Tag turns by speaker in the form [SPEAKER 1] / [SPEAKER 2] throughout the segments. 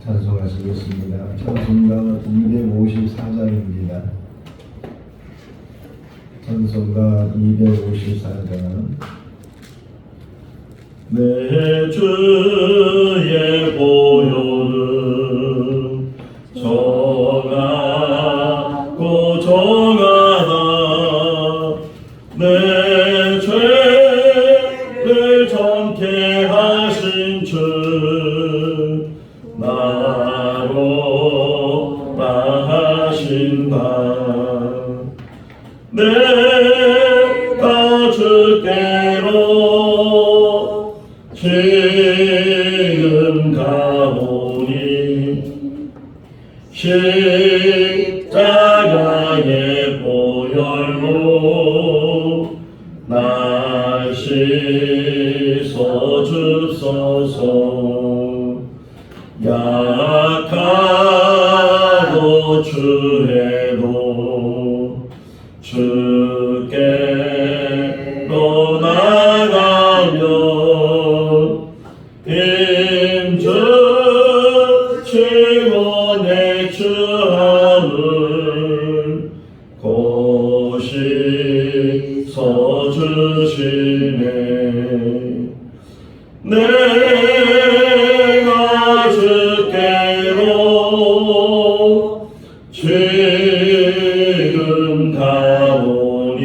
[SPEAKER 1] 찬송하시겠습니다. 찬송가 254장입니다. 찬송가 254장. 내 주의 보혈은 정하고 정하다. 내 죄를 정케 하신 주 나로 나하신다. 내가 주께로 지금 가오니 십자가의 보혈로 날 씻어 주소서. 약하고 주해도 주께로 나가면 힘주시고 내 주함을 고시 서주시네. 내가 주께로 지금 가오니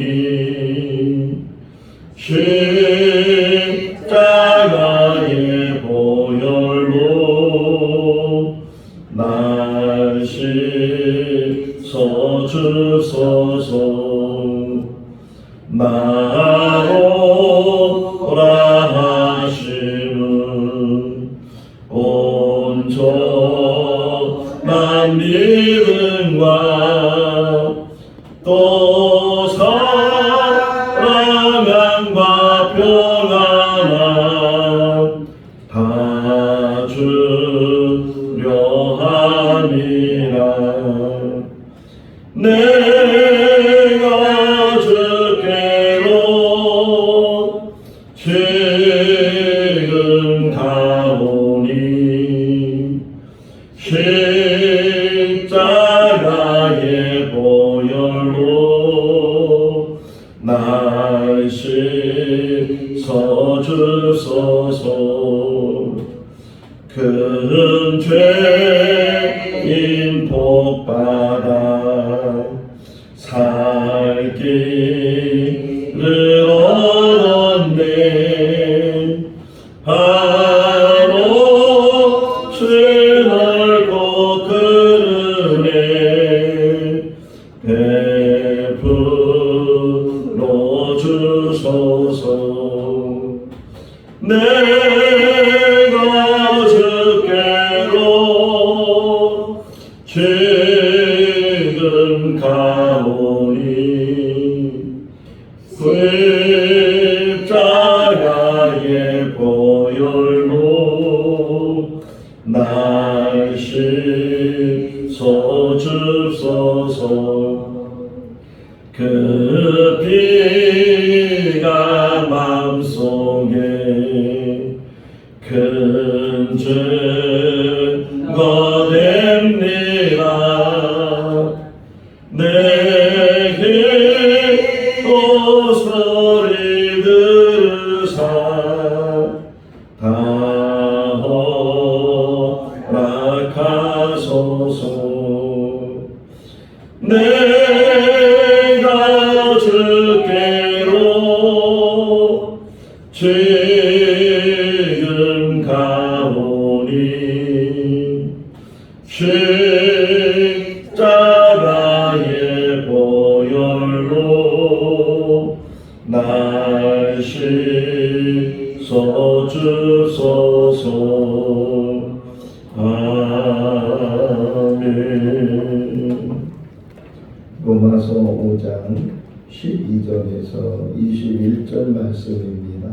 [SPEAKER 1] 십자가의 보혈로 날 씻어 주소서. 나오라 하시는 온전한 믿음과 또 사랑과 평안함 다 주려 함이라. 내가 주께로 지금 가오니 십자가의 보혈로 날 씻어 주소서. 큰 죄인 복받아 살 길을 얻었네. 한없이 넓고 큰 은혜 베풀어 주소서. 내가 주께로 지금 가오니 십자가의 보혈로 날 씻어 주소서. 그 피가 맘속에 큰 증거 됩니다. 내 기도 소리 들으사 다 허락하소서. 내가 주께로 지금 가오니 십자가의 보혈로 날 씻어 주소서. 아멘. 로마서 5장 12절에서 21절 말씀입니다.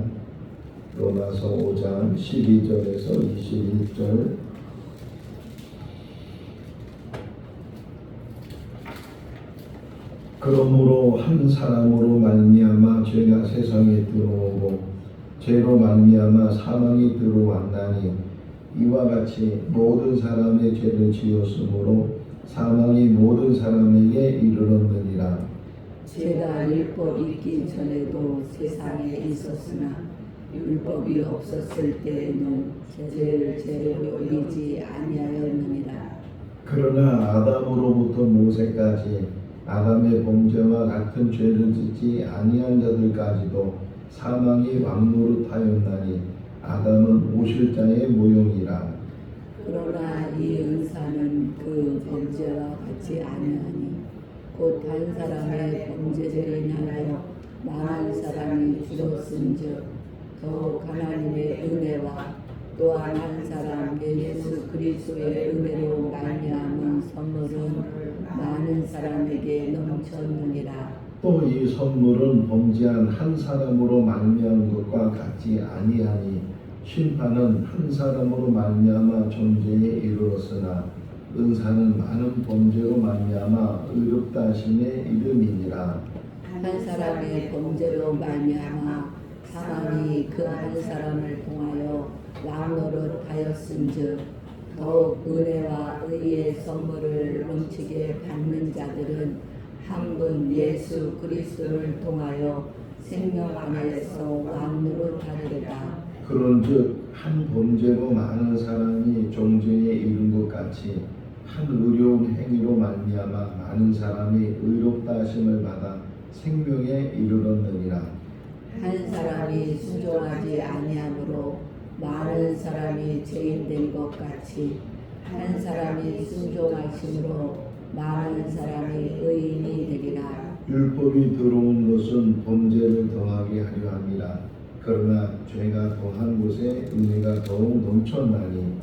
[SPEAKER 1] 로마서 5장 12절에서 21절. 그러므로 한 사람으로 말미암아 죄가 세상에 들어오고 죄로 말미암아 사망이 들어왔나니 이와 같이 모든 사람의 죄를 지었으므로 사망이 모든 사람에게 이르렀느니라.
[SPEAKER 2] 죄가 율법이 있기 전에도 세상에 있었으나 율법이 없었을 때에는 죄를 죄로 여기지 아니하였느니라.
[SPEAKER 1] 그러나 아담으로부터 모세까지 아담의 범죄와 같은 죄를 짓지 아니한 자들까지도 사망이 왕노릇하였나니 아담은 오실 자의 모형이라.
[SPEAKER 2] 그러나 이 은사는 그 범죄와 같지 아니하니 곧 한 사람의 범죄를 인하여 많은 사람이 죽었은즉 더욱 하나님의 은혜와 또한 한 사람 예수 그리스도의 은혜로 말미암은 선물은 많은 사람에게 넘쳤느니라.
[SPEAKER 1] 또 이 선물은 범죄한 한 사람으로 말미암은 것과 같지 아니하니 심판은 한 사람으로 말미암아 존재에 이르렀으나 은사는 많은 범죄로 말미암아 의롭다 하심에 이름이니라.
[SPEAKER 2] 한 사람의 범죄로 말미암아 사망이 그 한 사람을 통하여 왕노릇하였은즉 더욱 은혜와 의의 선물을 넘치게 받는 자들은 한 분 예수 그리스도를 통하여 생명 안에서 왕노릇하리라.
[SPEAKER 1] 그런즉 한 범죄로 많은 사람이 정죄에 이른 것 같이 한 의로운 행위로 말미암아 많은 사람이 의롭다 하심을 받아 생명에 이르렀느니라.
[SPEAKER 2] 한 사람이 순종하지 아니함으로 많은 사람이 죄인된 것 같이 한 사람이 순종하심으로 많은 사람이 의인이 되리라.
[SPEAKER 1] 율법이 들어온 것은 범죄를 더하게 하려 함이라. 그러나 죄가 더한 곳에 은혜가 더욱 넘쳤나니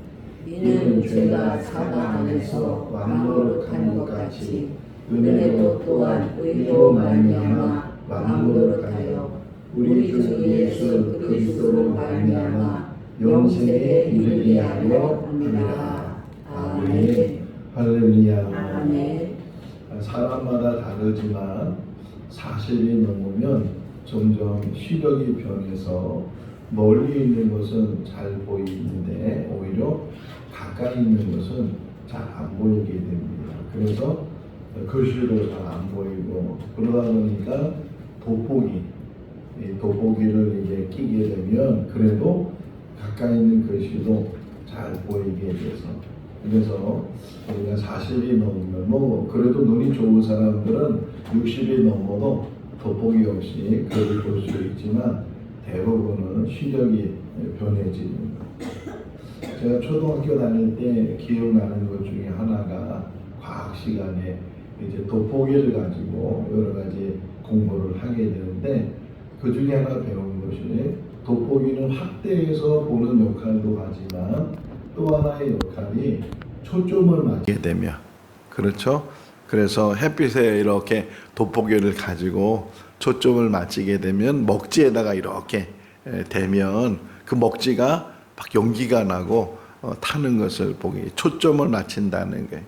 [SPEAKER 2] 이는 죄가 사망 안에서 왕노릇한 것 같이 은혜도 또한 의로 말미암아 왕노릇하여 우리 주 예수 그리스도로 말미암아 영생에 이르게 하려 함이라. 아멘.
[SPEAKER 1] 할렐루야.
[SPEAKER 2] 아멘.
[SPEAKER 1] 사람마다 다르지만 40이 넘으면 점점 시력이 변해서 멀리 있는 것은 잘 보이는데 오히려 가까이 있는 것은 잘 안 보이게 됩니다. 그래서 글씨도 잘 안 보이고 그러다 보니까 돋보기를 이제 끼게 되면 그래도 가까이 있는 글씨도 잘 보이게 돼서 그래서 우리가 40이 넘으면 뭐 그래도 눈이 좋은 사람들은 60이 넘어도 돋보기 없이 글을 볼 수 있지만 대부분은 시력이 변해집니다. 제가 초등학교 다닐 때 기억나는 것 중에 하나가 과학 시간에 이제 돋보기를 가지고 여러 가지 공부를 하게 되는데 그 중에 하나 배운 것이 돋보기는 확대해서 보는 역할도 하지만 또 하나의 역할이 초점을 맞게 되면 그렇죠? 그래서 햇빛에 이렇게 돋보기를 가지고 초점을 맞추게 되면 먹지에다가 이렇게 대면 그 먹지가 막 연기가 나고 타는 것을 보기 초점을 맞춘다는 거예요.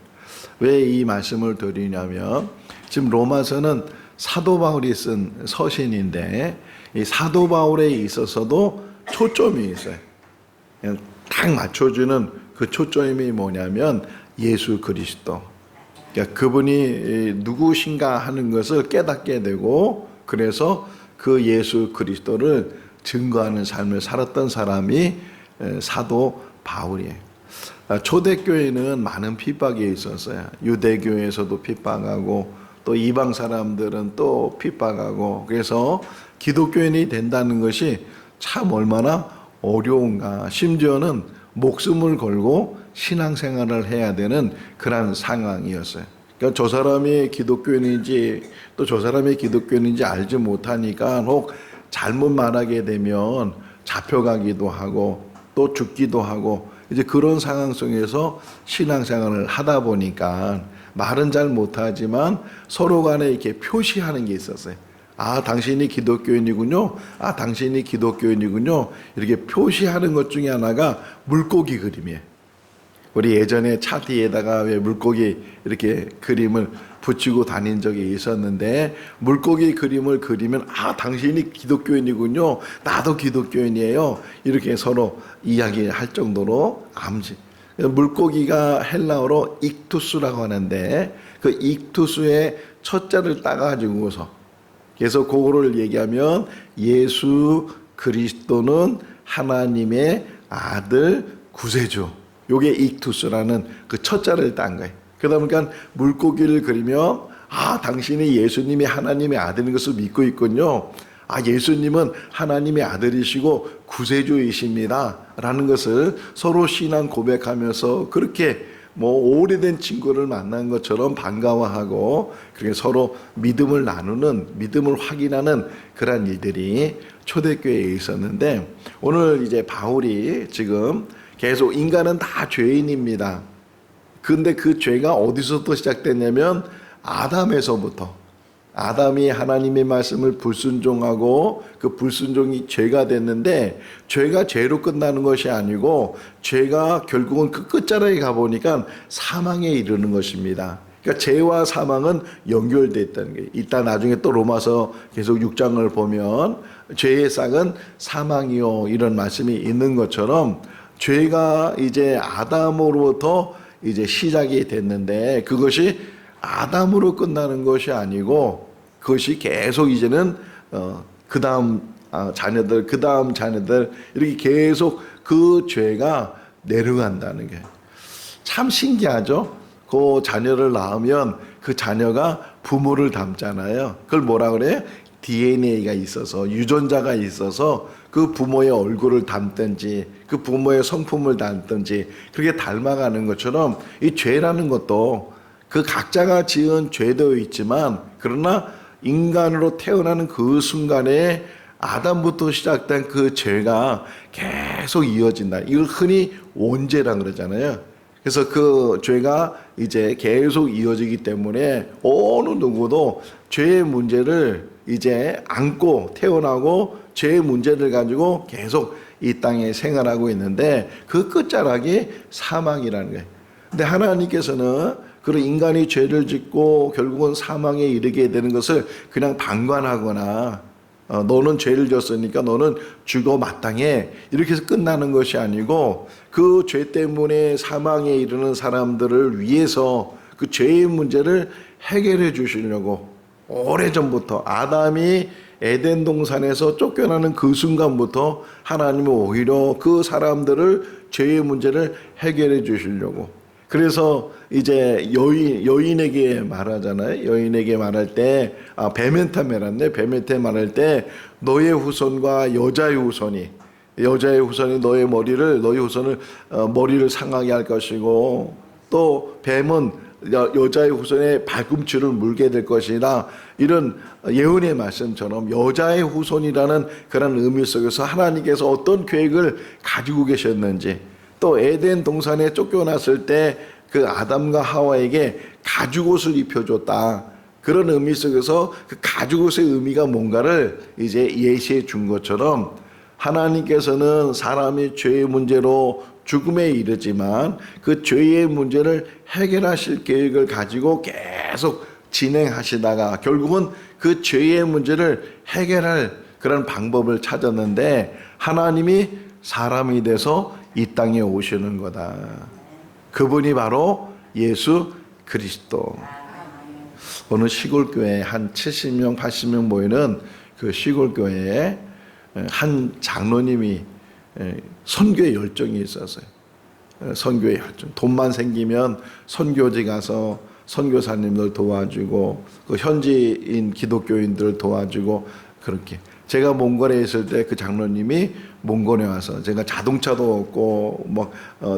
[SPEAKER 1] 왜 이 말씀을 드리냐면 지금 로마서는 사도 바울이 쓴 서신인데 이 사도 바울에 있어서도 초점이 있어요. 그냥 딱 맞춰주는 그 초점이 뭐냐면 예수 그리스도. 그러니까 그분이 누구신가 하는 것을 깨닫게 되고 그래서 그 예수 그리스도를 증거하는 삶을 살았던 사람이 사도 바울이에요. 초대교회는 많은 핍박이 있었어요. 유대교회에서도 핍박하고 또 이방 사람들은 또 핍박하고 그래서 기독교인이 된다는 것이 참 얼마나 어려운가. 심지어는 목숨을 걸고 신앙생활을 해야 되는 그런 상황이었어요. 그러니까 저 사람이 기독교인인지 또 저 사람이 기독교인인지 알지 못하니까 혹 잘못 말하게 되면 잡혀가기도 하고 또 죽기도 하고 이제 그런 상황 속에서 신앙생활을 하다 보니까 말은 잘 못하지만 서로 간에 이렇게 표시하는 게 있었어요. 아, 당신이 기독교인이군요. 아, 당신이 기독교인이군요. 이렇게 표시하는 것 중에 하나가 물고기 그림이에요. 우리 예전에 차 뒤에다가 왜 물고기 이렇게 그림을 붙이고 다닌 적이 있었는데, 물고기 그림을 그리면 당신이 기독교인이군요, 나도 기독교인이에요, 이렇게 서로 이야기할 정도로 암시. 물고기가 헬라어로 익투스라고 하는데, 그 익투스의 첫자를 따가지고서 그래서 그거를 얘기하면 예수 그리스도는 하나님의 아들 구세주, 요게 익투스라는 그 첫자를 딴 거예요. 그러다 보니까 물고기를 그리면 당신이 예수님이 하나님의 아들인 것을 믿고 있군요, 예수님은 하나님의 아들이시고 구세주이십니다 라는 것을 서로 신앙 고백하면서 그렇게 오래된 친구를 만난 것처럼 반가워하고, 그렇게 서로 믿음을 나누는, 믿음을 확인하는 그런 일들이 초대교회에 있었는데, 오늘 이제 바울이 지금 계속 인간은 다 죄인입니다. 근데 그 죄가 어디서부터 시작됐냐면 아담에서부터. 아담이 하나님의 말씀을 불순종하고 그 불순종이 죄가 됐는데, 죄가 죄로 끝나는 것이 아니고 죄가 결국은 그 끝자락에 가보니까 사망에 이르는 것입니다. 그러니까 죄와 사망은 연결되어 있다는 거예요. 이따 나중에 또 로마서 계속 6장을 보면 죄의 싹은 사망이요, 이런 말씀이 있는 것처럼 죄가 이제 아담으로부터 이제 시작이 됐는데, 그것이 아담으로 끝나는 것이 아니고 그것이 계속 이제는 그 다음 자녀들, 그 다음 자녀들, 이렇게 계속 그 죄가 내려간다는 게 참 신기하죠. 그 자녀를 낳으면 그 자녀가 부모를 닮잖아요. 그걸 뭐라 그래요? DNA가 있어서, 유전자가 있어서 그 부모의 얼굴을 닮든지 그 부모의 성품을 닮든지 그렇게 닮아가는 것처럼, 이 죄라는 것도 그 각자가 지은 죄도 있지만, 그러나 인간으로 태어나는 그 순간에 아담부터 시작된 그 죄가 계속 이어진다. 이걸 흔히 원죄라 그러잖아요. 그래서 그 죄가 이제 계속 이어지기 때문에 어느 누구도 죄의 문제를 이제 안고 태어나고 죄의 문제를 가지고 계속 이 땅에 생활하고 있는데, 그 끝자락이 사망이라는 거예요. 근데 하나님께서는 그런 인간이 죄를 짓고 결국은 사망에 이르게 되는 것을 그냥 방관하거나 너는 죄를 졌으니까 너는 죽어 마땅해, 이렇게 해서 끝나는 것이 아니고, 그 죄 때문에 사망에 이르는 사람들을 위해서 그 죄의 문제를 해결해 주시려고 오래전부터, 아담이 에덴 동산에서 쫓겨나는 그 순간부터 하나님은 오히려 그 사람들을 죄의 문제를 해결해 주시려고. 그래서 이제 여인에게 말하잖아요. 여인에게 말할 때 베메테 말할 때 너의 후손과 여자의 후손이 너의 후손을 머리를 상하게 할 것이고, 또 뱀은 여자의 후손의 발꿈치를 물게 될 것이라, 이런 예언의 말씀처럼 여자의 후손이라는 그런 의미 속에서 하나님께서 어떤 계획을 가지고 계셨는지, 또 에덴 동산에 쫓겨났을 때 그 아담과 하와에게 가죽옷을 입혀줬다. 그런 의미 속에서 그 가죽옷의 의미가 뭔가를 이제 예시해 준 것처럼, 하나님께서는 사람이 죄의 문제로 죽음에 이르지만 그 죄의 문제를 해결하실 계획을 가지고 계속 진행하시다가 결국은 그 죄의 문제를 해결할 그런 방법을 찾았는데, 하나님이 사람이 돼서 이 땅에 오시는 거다. 그분이 바로 예수 그리스도. 어느 시골교회에 한 70명 80명 모이는 그 시골교회에 한 장로님이 선교의 열정이 있었어요. 선교의 열정. 돈만 생기면 선교지 가서 선교사님들 도와주고 그 현지인 기독교인들 도와주고, 그렇게. 제가 몽골에 있을 때 그 장로님이 몽골에 와서, 제가 자동차도 없고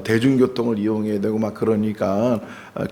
[SPEAKER 1] 대중교통을 이용해야 되고 그러니까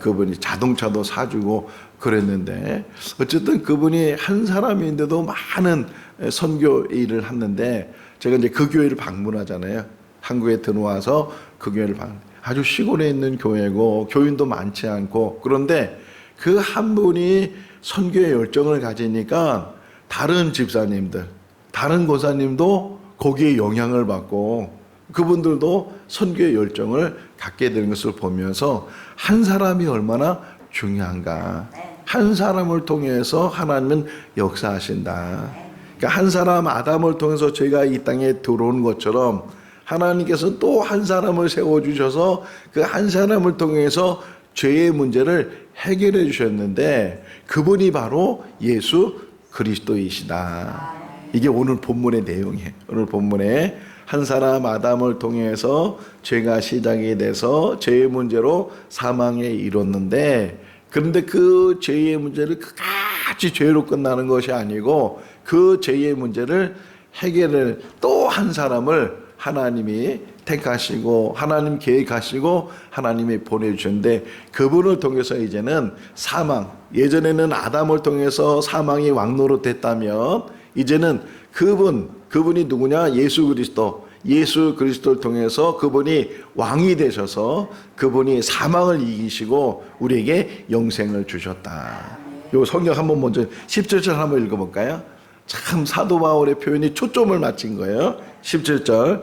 [SPEAKER 1] 그분이 자동차도 사주고 그랬는데, 어쨌든 그분이 한 사람인데도 많은 선교 일을 했는데, 제가 이제 그 교회를 방문하잖아요. 한국에 들어와서 그 교회를 아주 시골에 있는 교회고 교인도 많지 않고, 그런데 그 한 분이 선교의 열정을 가지니까 다른 집사님들, 다른 고사님도 거기에 영향을 받고 그분들도 선교의 열정을 갖게 되는 것을 보면서 한 사람이 얼마나 중요한가. 한 사람을 통해서 하나님은 역사하신다. 그러니까 한 사람 아담을 통해서 죄가 이 땅에 들어온 것처럼 하나님께서 또 한 사람을 세워주셔서 그 한 사람을 통해서 죄의 문제를 해결해 주셨는데 그분이 바로 예수 그리스도이시다. 이게 오늘 본문의 내용이에요. 오늘 본문에 한 사람 아담을 통해서 죄가 시작이 돼서 죄의 문제로 사망에 이뤘는데 그런데 그 죄의 문제를 끝까지 죄로 끝나는 것이 아니고 그 죄의 문제를 해결을 또 한 사람을 하나님이 택하시고 하나님 계획하시고 하나님이 보내주셨는데 그분을 통해서 이제는 사망, 예전에는 아담을 통해서 사망이 왕노릇했다면 이제는 그분이 누구냐? 예수 그리스도를 통해서 그분이 왕이 되셔서 그분이 사망을 이기시고 우리에게 영생을 주셨다. 요 성경 한번 먼저 17절 한번 읽어볼까요? 참 사도 바울의 표현이 초점을 맞춘 거예요. 17절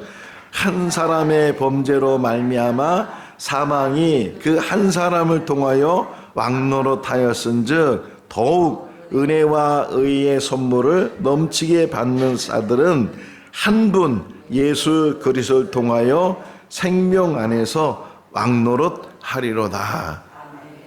[SPEAKER 1] 한 사람의 범죄로 말미암아 사망이 그 한 사람을 통하여 왕노릇하였은즉 더욱 은혜와 의의 선물을 넘치게 받는 자들은 한 분 예수 그리스도를 통하여 생명 안에서 왕노릇하리로다.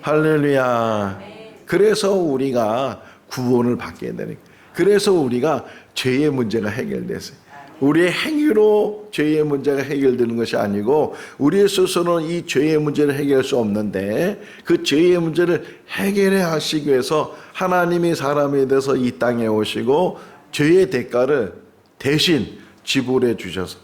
[SPEAKER 1] 할렐루야. 그래서 우리가 구원을 받게 되는, 그래서 우리가 죄의 문제가 해결됐어요. 우리의 행위로 죄의 문제가 해결되는 것이 아니고 우리 스스로는 이 죄의 문제를 해결할 수 없는데 그 죄의 문제를 해결해 하시기 위해서 하나님이 사람이 돼서 이 땅에 오시고 죄의 대가를 대신 지불해 주셔서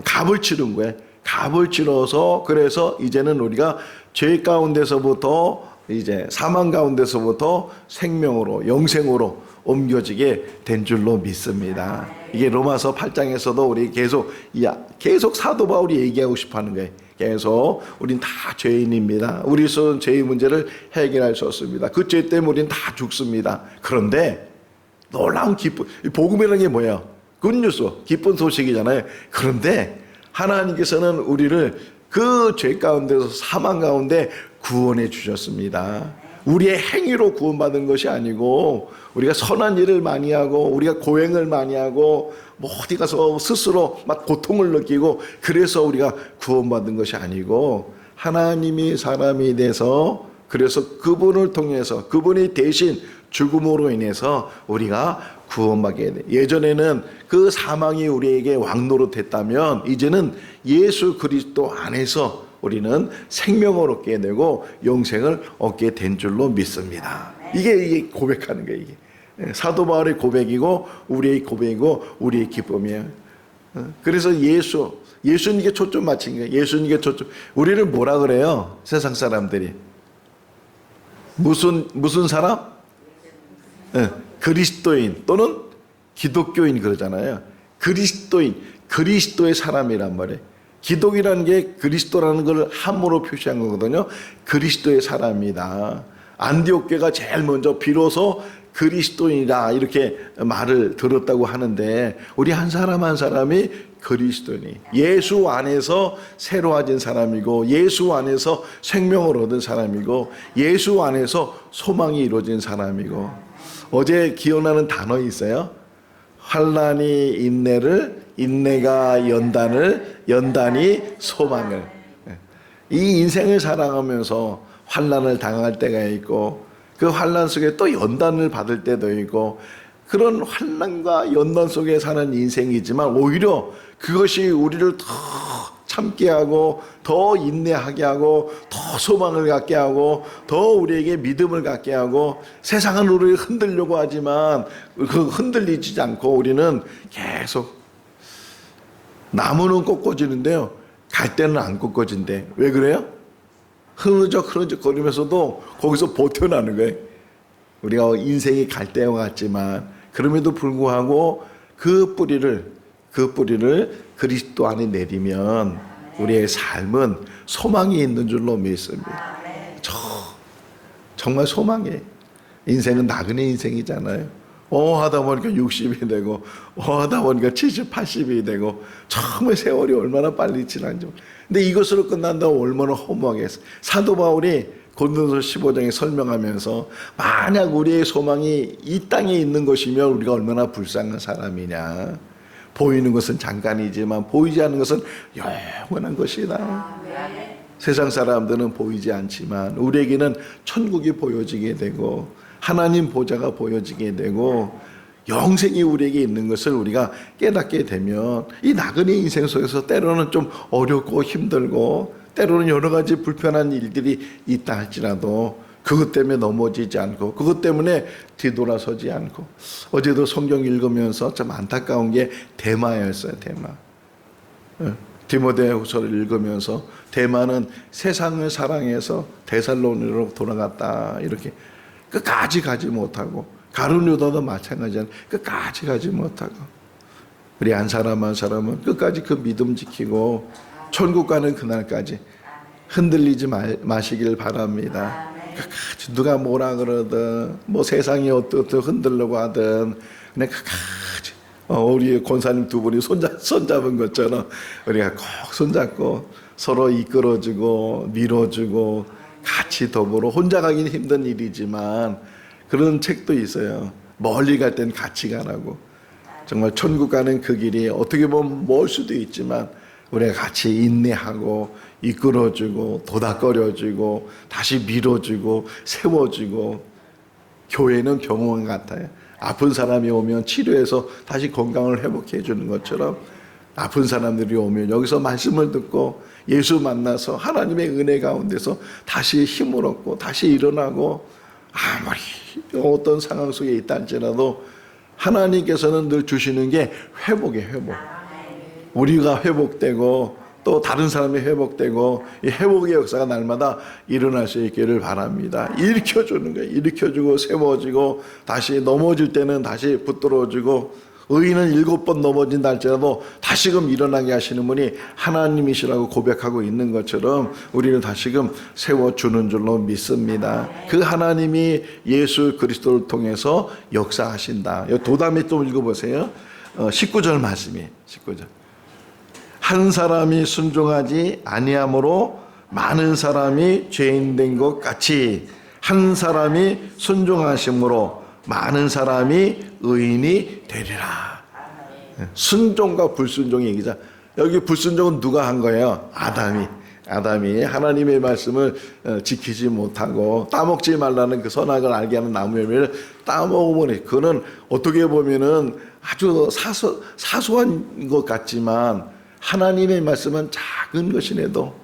[SPEAKER 1] 값을 치른 거예요. 값을 치러서 그래서 이제는 우리가 죄 가운데서부터 이제 사망 가운데서부터 생명으로 영생으로 옮겨지게 된 줄로 믿습니다. 이게 로마서 8장에서도 우리 계속 사도 바울이 얘기하고 싶어 하는 거예요. 계속 우린 다 죄인입니다. 우리는 죄의 문제를 해결할 수 없습니다. 그 죄 때문에 우린 다 죽습니다. 그런데 놀라운 복음이라는 게 뭐예요? 굿뉴스, 기쁜 소식이잖아요. 그런데 하나님께서는 우리를 그 죄 가운데서 사망 가운데 구원해 주셨습니다. 우리의 행위로 구원받은 것이 아니고 우리가 선한 일을 많이 하고 우리가 고행을 많이 하고 뭐 어디 가서 스스로 막 고통을 느끼고 그래서 우리가 구원받은 것이 아니고 하나님이 사람이 돼서 그래서 그분을 통해서 그분이 대신 죽음으로 인해서 우리가 구원받게 돼. 예전에는 그 사망이 우리에게 왕노릇했다면 이제는 예수 그리스도 안에서 우리는 생명을 얻게 되고 영생을 얻게 된 줄로 믿습니다. 이게 고백하는 거예요. 이게 사도 바울의 고백이고 우리의 고백이고 우리의 기쁨이에요. 그래서 예수님께 초점 맞춘 거예요. 예수님께 초점. 우리를 뭐라 그래요? 세상 사람들이 무슨 사람? 그리스도인 또는 기독교인 그러잖아요. 그리스도의 사람이란 말이에요. 기독이라는 게 그리스도라는 걸 함으로 표시한 거거든요. 그리스도의 사람이다. 안디옥교가 제일 먼저 비로소 그리스도인이다 이렇게 말을 들었다고 하는데 우리 한 사람 한 사람이 그리스도인이 예수 안에서 새로워진 사람이고 예수 안에서 생명을 얻은 사람이고 예수 안에서 소망이 이루어진 사람이고 어제 기억나는 단어 있어요? 환난이 인내를 인내가 연단을 연단이 소망을 이 인생을 살아가면서 환난을 당할 때가 있고 그 환난 속에 또 연단을 받을 때도 있고 그런 환난과 연단 속에 사는 인생이지만 오히려 그것이 우리를 더 참게 하고 더 인내하게 하고 더 소망을 갖게 하고 더 우리에게 믿음을 갖게 하고 세상은 우리를 흔들려고 하지만 그 흔들리지 않고 우리는 계속 나무는 꺾어지는데요 갈 때는 안 꺾어진대. 왜 그래요? 흐느적 거리면서도 거기서 버텨나는 거예요. 우리가 인생이 갈대와 같지만 그럼에도 불구하고 그 뿌리를 그리스도 안에 내리면 우리의 삶은 소망이 있는 줄로 믿습니다. 정말 소망이에요. 인생은 나그네 인생이잖아요. 하다 보니까 60이 되고 하다 보니까 70, 80이 되고 정말 세월이 얼마나 빨리 지난지. 근데 이것으로 끝난다고 얼마나 허무하겠어요. 사도 바울이 고린도서 15장에 설명하면서 만약 우리의 소망이 이 땅에 있는 것이면 우리가 얼마나 불쌍한 사람이냐. 보이는 것은 잠깐이지만 보이지 않는 것은 영원한 것이다. 세상 사람들은 보이지 않지만 우리에게는 천국이 보여지게 되고 하나님 보좌가 보여지게 되고 영생이 우리에게 있는 것을 우리가 깨닫게 되면 이 나그네 인생 속에서 때로는 좀 어렵고 힘들고 때로는 여러 가지 불편한 일들이 있다 할지라도 그것 때문에 넘어지지 않고 그것 때문에 뒤돌아서지 않고 어제도 성경 읽으면서 참 안타까운 게 데마였어요. 데마. 디모데후서를 읽으면서 데마는 세상을 사랑해서 데살로니가로 돌아갔다 이렇게 끝까지 가지 못하고 가룟유다도 마찬가지잖아요. 끝까지 가지 못하고 우리 한 사람 한 사람은 끝까지 그 믿음 지키고 천국 가는 그날까지 흔들리지 마시길 바랍니다. 끝까지 누가 뭐라 그러든 뭐 세상이 어떻게 흔들려고 하든 그냥 끝까지 우리 권사님 두 분이 손잡은 것처럼 우리가 꼭 손잡고 서로 이끌어주고 밀어주고 같이 더불어 혼자 가긴 힘든 일이지만 그런 책도 있어요. 멀리 갈 땐 같이 가라고. 정말 천국 가는 그 길이 어떻게 보면 멀 수도 있지만 우리가 같이 인내하고 이끌어주고 도닥거려주고 다시 밀어주고 세워주고 교회는 병원 같아요. 아픈 사람이 오면 치료해서 다시 건강을 회복해 주는 것처럼 아픈 사람들이 오면 여기서 말씀을 듣고 예수 만나서 하나님의 은혜 가운데서 다시 힘을 얻고 다시 일어나고 아무리 어떤 상황 속에 있다 할지라도 하나님께서는 늘 주시는 게 회복이에요. 회복. 우리가 회복되고 또 다른 사람이 회복되고 이 회복의 역사가 날마다 일어날 수 있기를 바랍니다. 일으켜주는 거예요. 일으켜주고 세워지고 다시 넘어질 때는 다시 붙들어주고 의인은 7번 넘어진다 할지라도 다시금 일어나게 하시는 분이 하나님이시라고 고백하고 있는 것처럼 우리는 다시금 세워주는 줄로 믿습니다. 그 하나님이 예수 그리스도를 통해서 역사하신다. 도담에 좀 읽어보세요. 19절 말씀이에요. 19절. 한 사람이 순종하지 아니함으로 많은 사람이 죄인 된 것 같이 한 사람이 순종하심으로 많은 사람이 의인이 되리라. 순종과 불순종의 얘기자. 여기 불순종은 누가 한 거예요? 아담이 하나님의 말씀을 지키지 못하고 따먹지 말라는 그 선악을 알게 하는 나무 열매를 따먹으면 그거는 어떻게 보면은 아주 사소한 것 같지만 하나님의 말씀은 작은 것이라도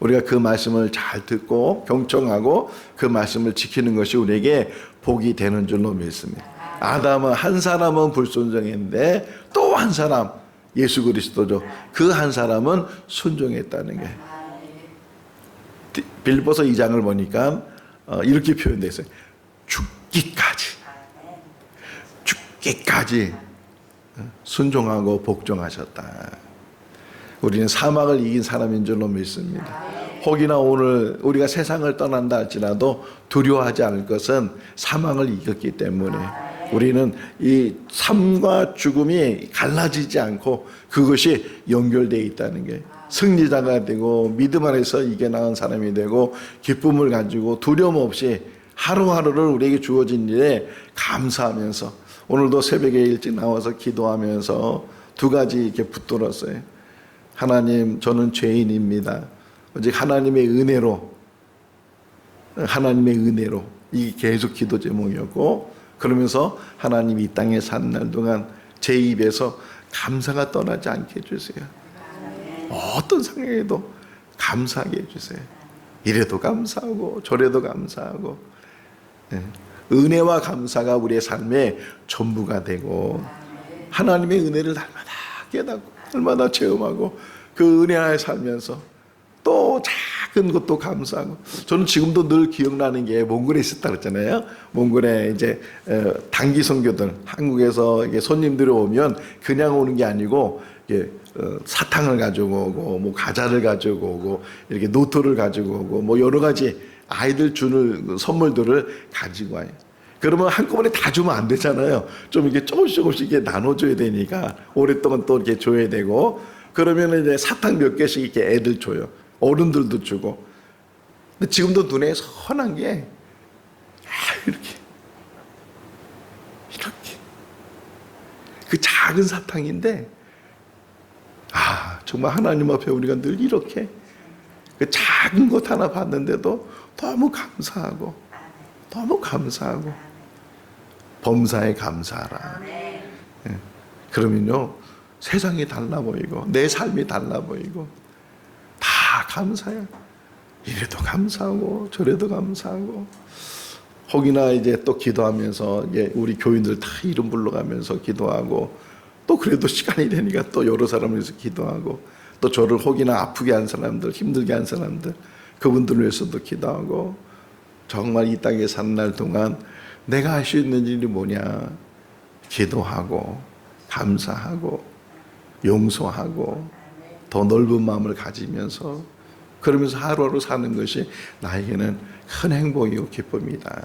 [SPEAKER 1] 우리가 그 말씀을 잘 듣고 경청하고 그 말씀을 지키는 것이 우리에게 복이 되는 줄로 믿습니다. 아담은 한 사람은 불순종했는데 또 한 사람 예수 그리스도죠. 그 한 사람은 순종했다는 게 빌립보서 2장을 보니까 이렇게 표현되어 있어요. 죽기까지 순종하고 복종하셨다. 우리는 사망을 이긴 사람인 줄로 믿습니다. 혹이나 오늘 우리가 세상을 떠난다 할지라도 두려워하지 않을 것은 사망을 이겼기 때문에 우리는 이 삶과 죽음이 갈라지지 않고 그것이 연결되어 있다는 게 승리자가 되고 믿음 안에서 이겨나간 사람이 되고 기쁨을 가지고 두려움 없이 하루하루를 우리에게 주어진 일에 감사하면서 오늘도 새벽에 일찍 나와서 기도하면서 두 가지 이렇게 붙들었어요. 하나님, 저는 죄인입니다. 오직 하나님의 은혜로 이게 계속 기도 제목이었고 그러면서 하나님 이 땅에 사는 날 동안 제 입에서 감사가 떠나지 않게 해주세요. 어떤 상황에도 감사하게 해주세요. 이래도 감사하고 저래도 감사하고 은혜와 감사가 우리의 삶의 전부가 되고 하나님의 은혜를 날마다 깨닫고 얼마나 체험하고 그 은혜 안에 살면서 또 작은 것도 감사하고 저는 지금도 늘 기억나는 게 몽골에 있었다 그랬잖아요. 몽골에 이제 단기 선교들 한국에서 이게 손님들이 오면 그냥 오는 게 아니고 이게 사탕을 가지고 오고 뭐 과자를 가지고 오고 이렇게 노트를 가지고 오고 뭐 여러 가지 아이들 주는 선물들을 가지고 와요. 그러면 한꺼번에 다 주면 안 되잖아요. 좀 이렇게 조금씩 이렇게 나눠줘야 되니까 오랫동안 또 이렇게 줘야 되고, 그러면 이제 사탕 몇 개씩 이렇게 애들 줘요. 어른들도 주고. 근데 지금도 눈에 선한 게 이렇게 그 작은 사탕인데, 정말 하나님 앞에 우리가 늘 이렇게 그 작은 것 하나 봤는데도 너무 감사하고 범사에 감사하라. 그러면요, 세상이 달라 보이고 내 삶이 달라 보이고 다 감사해요. 이래도 감사하고 저래도 감사하고, 혹이나 이제 또 기도하면서 우리 교인들 다 이름 불러가면서 기도하고, 또 그래도 시간이 되니까 또 여러 사람을 위해서 기도하고, 또 저를 혹이나 아프게 한 사람들, 힘들게 한 사람들, 그분들 위해서도 기도하고, 정말 이 땅에 사는 날 동안 내가 할 수 있는 일이 뭐냐? 기도하고 감사하고 용서하고 더 넓은 마음을 가지면서, 그러면서 하루하루 사는 것이 나에게는 큰 행복이고 기쁨이다.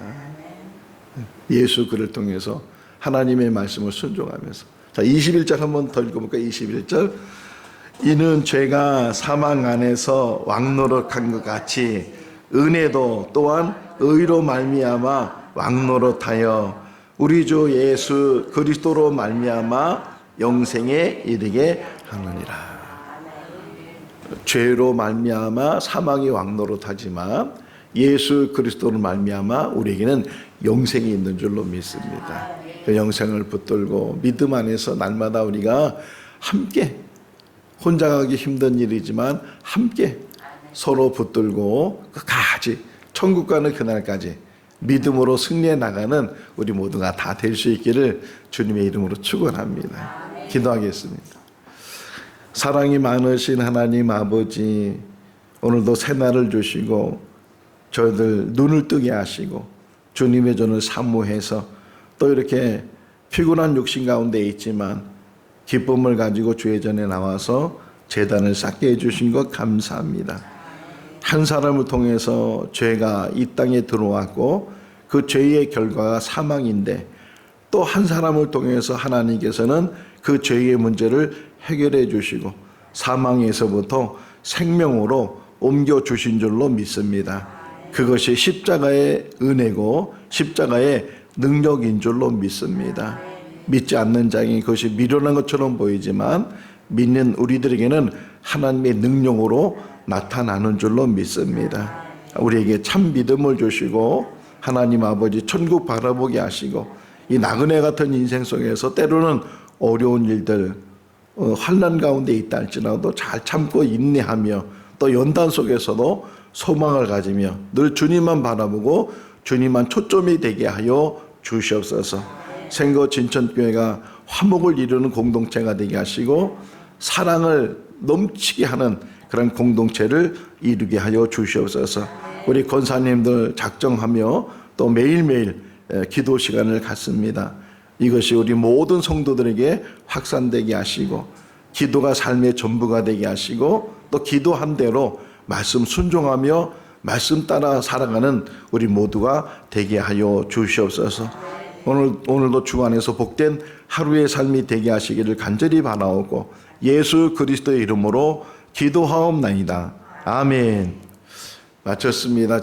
[SPEAKER 1] 예수 그를 통해서 하나님의 말씀을 순종하면서. 자, 21절 한번 더 읽어볼까요? 21절. 이는 죄가 사망 안에서 왕노릇한 것 같이 은혜도 또한 의로 말미암아 왕노릇하여 우리 주 예수 그리스도로 말미암아 영생에 이르게 하느니라. 죄로 말미암아 사망이 왕노릇하지만 예수 그리스도로 말미암아 우리에게는 영생이 있는 줄로 믿습니다. 그 영생을 붙들고 믿음 안에서 날마다 우리가 함께, 혼자 가기 힘든 일이지만 함께 서로 붙들고 끝까지 천국 가는 그날까지 믿음으로 승리해 나가는 우리 모두가 다 될 수 있기를 주님의 이름으로 축원합니다. 기도하겠습니다. 사랑이 많으신 하나님 아버지, 오늘도 새날을 주시고 저희들 눈을 뜨게 하시고 주님의 전을 사모해서 또 이렇게 피곤한 육신 가운데 있지만 기쁨을 가지고 주의 전에 나와서 제단을 쌓게 해주신 것 감사합니다. 한 사람을 통해서 죄가 이 땅에 들어왔고 그 죄의 결과가 사망인데, 또 한 사람을 통해서 하나님께서는 그 죄의 문제를 해결해 주시고 사망에서부터 생명으로 옮겨주신 줄로 믿습니다. 그것이 십자가의 은혜고 십자가의 능력인 줄로 믿습니다. 믿지 않는 자에게 그것이 미련한 것처럼 보이지만 믿는 우리들에게는 하나님의 능력으로 나타나는 줄로 믿습니다. 우리에게 참 믿음을 주시고 하나님 아버지 천국 바라보게 하시고, 이 나그네 같은 인생 속에서 때로는 어려운 일들, 환난 가운데 있다 할지라도 잘 참고 인내하며 또 연단 속에서도 소망을 가지며 늘 주님만 바라보고 주님만 초점이 되게 하여 주시옵소서. 생거 진천교회가 화목을 이루는 공동체가 되게 하시고 사랑을 넘치게 하는 그런 공동체를 이루게 하여 주시옵소서. 우리 권사님들 작정하며 또 매일매일 기도 시간을 갖습니다. 이것이 우리 모든 성도들에게 확산되게 하시고 기도가 삶의 전부가 되게 하시고 또 기도한 대로 말씀 순종하며 말씀 따라 살아가는 우리 모두가 되게 하여 주시옵소서. 오늘도 주 안에서 복된 하루의 삶이 되게 하시기를 간절히 바라오고 예수 그리스도의 이름으로 기도하옵나이다. 아멘. 마쳤습니다.